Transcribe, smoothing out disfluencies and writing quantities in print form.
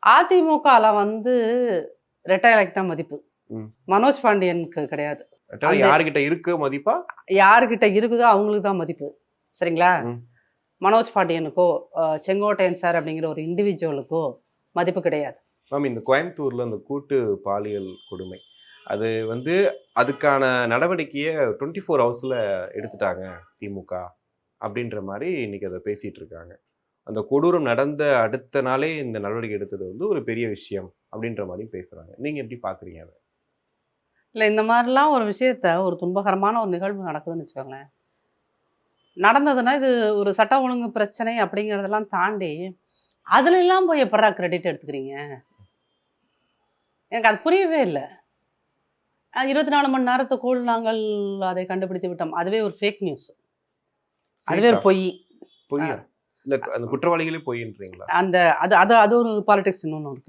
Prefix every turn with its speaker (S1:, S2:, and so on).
S1: அதிமுகல வந்து ரெட்டை இலைக்கு தான் மதிப்பு.
S2: ம்.
S1: மனோஜ் பாண்டியனுக்கு கிடையாது. அந்த
S2: யாருகிட்ட இருக்கு மதிப்பா?
S1: யாருகிட்ட இருக்குதோ அவங்களுக்கு தான் மதிப்பு. சரிங்களா?
S2: ம்.
S1: மனோஜ் பாண்டியனுக்கோ, செங்கோட்டையன் சார் அப்படிங்கிற ஒரு இண்டிவிஜுவலுக்கோ மதிப்பு கிடையாது.
S2: மேம் இந்த கோயம்புத்தூர்ல அந்த கூட்டு பாலியல் கொடுமை. அது வந்து அதுக்கான நடவடிக்கைய 24 ஹவர்ஸ்ல எடுத்துட்டாங்க திமுக. அப்படின்ற மாரி இன்னைக்கு அத பேசிட்டு இருக்காங்க. அந்த கொடூரம் நடந்த அடுத்த நாளே இந்த நடவடிக்கை எடுத்தது வந்து ஒரு பெரிய விஷயம் அப்படின்ற மாரி பேசுறாங்க. நீங்க எப்படி பார்க்குறீங்க அத?
S1: இல்ல இந்த மாரிலாம் ஒரு விஷயத்த ஒரு துன்பகரமான ஒரு நிகழ்வு நடக்குதுன்னு வச்சுக்கோங்களேன். நடந்ததுன்னா இது ஒரு சட்ட ஒழுங்கு பிரச்சனை அப்படிங்கிறதெல்லாம் தாண்டி, அதுலலாம் போய் எப்புட்றா கிரெடிட் எடுத்துக்கிறீங்க? எனக்கு அது புரியவே இல்ல. 24 மணி நேரத்துக்குள் நாங்கள் அதை கண்டுபிடித்து விட்டோம். அதுவே ஒரு ஃபேக் நியூஸ். அதுவே
S2: ஃபேக்கா?
S1: ஒரு பொய். அ
S2: பொய்யா? இல்ல அந்த குற்றவாளிகளே பொய்ன்றீங்களா?
S1: அந்த அது அது அது ஒரு பாலிடிக்ஸ் இன்னொன்னு இருக்கு.